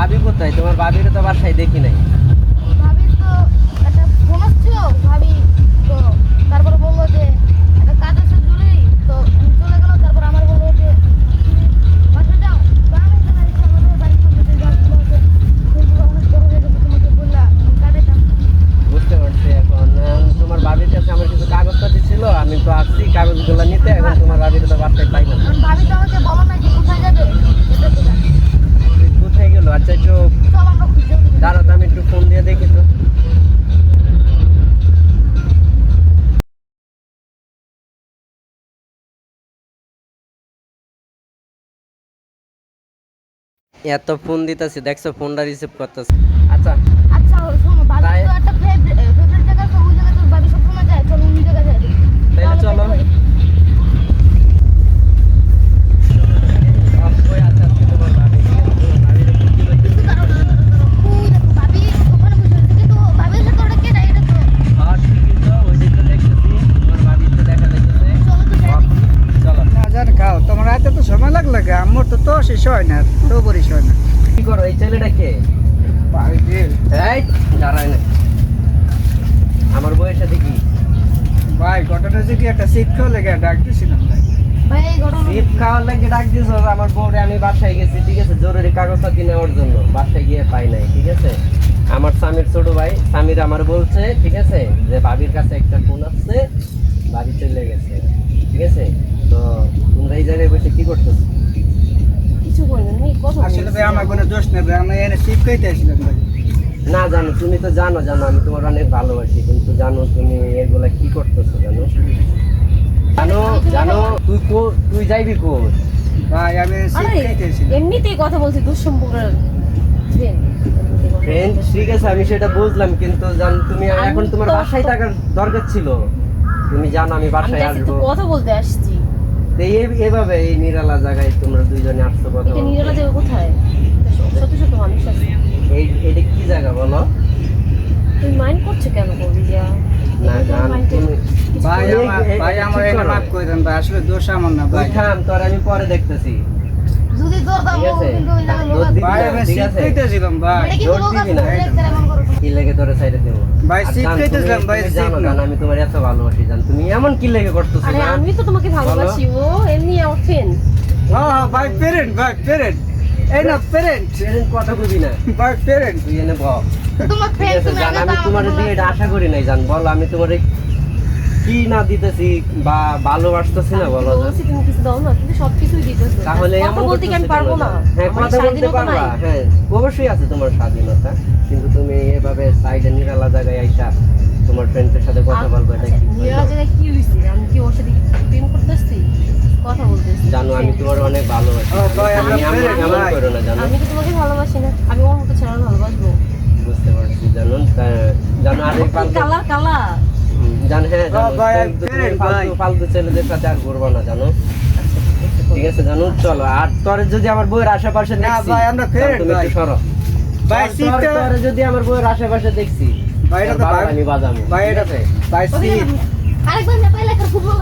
ভাবি কোথায়? তোমার ভাবির তো বাসায় দেখি নাই। ভাবি তো একটা ফোন আসছিল, ভাবি তো তারপরে বললো যে একটা কাজ আছে জরুরি, তো আমি চলে গেলাম। তারপর আমার বললো যে তুমি বাসা যাও, তো আমি এখানে এসে আমাদের বাড়ির সামনে যে গাছগুলো আছে সেগুলো অনেক বড় হয়ে গেছে, তোমাকে বললাম আমি কাটাইতাম। বুঝতে পারছি। এখন তোমার ভাবির কাছে আমার কিছু কাগজপাতি ছিল, আমি তো আসছি কাগজগুলো নিতে। এখন তোমার ভাবির তো বাসায় পাই না। কারণ ভাবি তো আমাকে বলো না যে কোথায় যাবে, এটা তো জানি। কোথায় গেল? আচ্ছা একটু চল আমরা খুঁজে দিই। দাঁড়াও তো, আমি একটু ফোন দিয়ে দেখি তো। এত ফোন দিতেছি, দেখছো ফোনটা রিসিভ করতেছে। আচ্ছা আচ্ছা শোনো, ভাবি তাই- তো একটা ফেভারিট জায়গা আছে, ওই জায়গায় তো ভাবি সবসময় যায়, চলো ওই জায়গায় যাই দেখি। তাহলে চলো। কই আছে আজকে তোমার ভাবি? ঠিক আছে, তোমার ভাবির একটু কি বলতে- কিন্তু দাঁড়াও দাঁড়াও দাঁড়াও দাঁড়াও। ওই দেখো ভাবি ওখানে বসে আছে, কিন্তু ভাবির সাথে ওটা কে নাই, এটা তো হ্যাঁ, ঠিকই তো, ওই দিক তো দেখতেছি, তোমার ভাবির তো দেখা যাইতেছে। চলো তো যাই দেখি। চলো। না জান খাও, তোমার হাতে তো সময় লাগলে আমার তো শেষ হয় না, তো বরিশ হয় না। কি করো? এই ছেলেটা কে? এই দাঁড়ায় না, আমার বউয়ের সাথে কি? ভাই ঘটনা হচ্ছে কি, একটা সিট খাওয়া লেগে ডাক দিয়েছিলাম ভাই। ভাই এই ঘটনা সিপ খাওয়ার লাগে ডাক দিয়েছ? আমার বউরে আমি বাসায় গেছি, ঠিক আছে, জরুরি কাগজপাতি নেওয়ার জন্য। বাসায় গিয়ে পাই নাই, ঠিক আছে। আমার স্বামীর ছোট ভাই স্বামীর আমার বলছে, ঠিক আছে, যে ভাবির কাছে একটা ফোন আসছে, বাড়ি চলে গেছে, ঠিক আছে। তো তোমরা এই জায়গায় বসে কি করতেছো? কিছু করি না, আমি কথা আসলে ভাই আমার কোনো দোষ নেই ভাই, আমি এনে সিট খাইতে আসছিলাম ভাই। না জানো, তুমি তো জানো আমি তোমার অনেক ভালোবাসি, কিন্তু জানো তুমি এগুলা কি করতেছো? জানো জানো তুই যাইবি কোন? ভাই আমি সিট আরে খাইতে আসছিলাম। এমনিতেই কথা বলছি, দুঃসম্পর্কের ট্রেন। ফ্রেন্ড, ঠিক আছে, আমি সেটা বুঝলাম, কিন্তু জান তুমি আমি এখন তোমার তো- বাসায় থাকার দরকার ছিল। তুমি জানো আমি আমি বাসায় দেখছি তো আসবো। কথা বলতে আসছি। তো এভাবে এই নিরালা জায়গায় তোমরা দুইজনে আসছো কথা এটা বলতে। নিরালা জায়গা কোথায়? সত্য সত্য মানুষ আছে। এটা কি জায়গা বলো? তুমি মাইন্ড করছো কেন কবিয়া? না জান, তুমি ভাই এই- আমার এই- ভাই আমার ঠিক এনে করো। মাফ করে দেন ভাই, আসলে দোষ আমার না তুই ভাই। থাম, তোর আমি পরে দেখতেছি। যদি তোর দাম ঠিক আছে, কিন্তু ওই জায়গায় লোক দোষ আছে। দিবি ভাই না, আমি ঠিক সিট আছে। খাইতে আসছিলাম ভাই। এটা কিন্তু জোর লোক দিবি আছে, না। দেখতে এমন করো। কি লেগে তোরে সাইডে দেবো? ভাই, আর সিট জান, খাইতেছিলাম তুমি- ভাই, তুমি সিট জানো না। জান, আমি তোমার এত ভালোবাসি, জান, তুমি এমন কি লেগে করতেছো? আরে জান? আমি তো তোমাকে ভালোবাসি, ও এমনি আমার ফ্রেন্ড। হ্যাঁ হ্যাঁ ভাই, প্যারেন্ট ভাই, প্যারেন্ট। এই না প্যারেন্ট সেদিন কথা বুঝি না, ভাই, প্যারেন্ট। তুই এনে বল। তোমার ঠিক ফ্রেন্ড আছে তুমি জান, আগে আমি তো তোমার আমাকে দিয়ে এটা আশা করি নাই, জান। বলো আমি তোমার কি না দিতেছি বা ভালোবাসতেছি না, বলো জান। বলছি তুমি কিছু দাও না, কিন্তু সবকিছুই দিতেছো। তাহলে কথা এমন বলতে কি আমি করতেছো পারবো কেন, না? জান? হ্যাঁ, আমার কথা বলতে স্বাধীনতা পারবা, নাই? হ্যাঁ অবশ্যই আছে তোমার স্বাধীনতা, কিন্তু তুমি এভাবে সাইডে নিরালা জায়গায় আইসা তোমার ফ্রেন্ডের সাথে কথা বলবো, এটা কি? নিরালা জায়গায় কি হয়েছে? আমি কি ওর সাথে প্রেম করতেছি? কথা বলতেছি। জানো আমি তোমার অনেক ভালোবাসি। ও ভাই, তুমি আমরা এমন friend, এমন ভাই। করো না, জানো। আমি কি তোমাকে ভালোবাসি না? আমি ওর মতো ছেলে ভালোবাসবো? বুঝতে পারছি, জানো জানো আরেক ফালতু কালার কালার। জান, হ্যাঁ জানো, ভাই, আমি তুমি friend, ভাই। ফালতু ছেলেদের সাথে আর ঘুরবো না, জানো। ঠিক আছে জানো, চলো। আর তোরে যদি আমার বউয়ের আশেপাশে না দেখছি, ভাই, আমরা জান, friend, তুমি একটু ভাই। সরো। ভাই, সিটটা- তোরে যদি আমার বউয়ের আশেপাশে দেখছি, ভাই, এটা তোর তো বাবা ভাই- আমি বাজাবো, ভাই, ঠিক এটা- আছে? ভাই সিট আরেকবার নেপালে একটা ফুটবল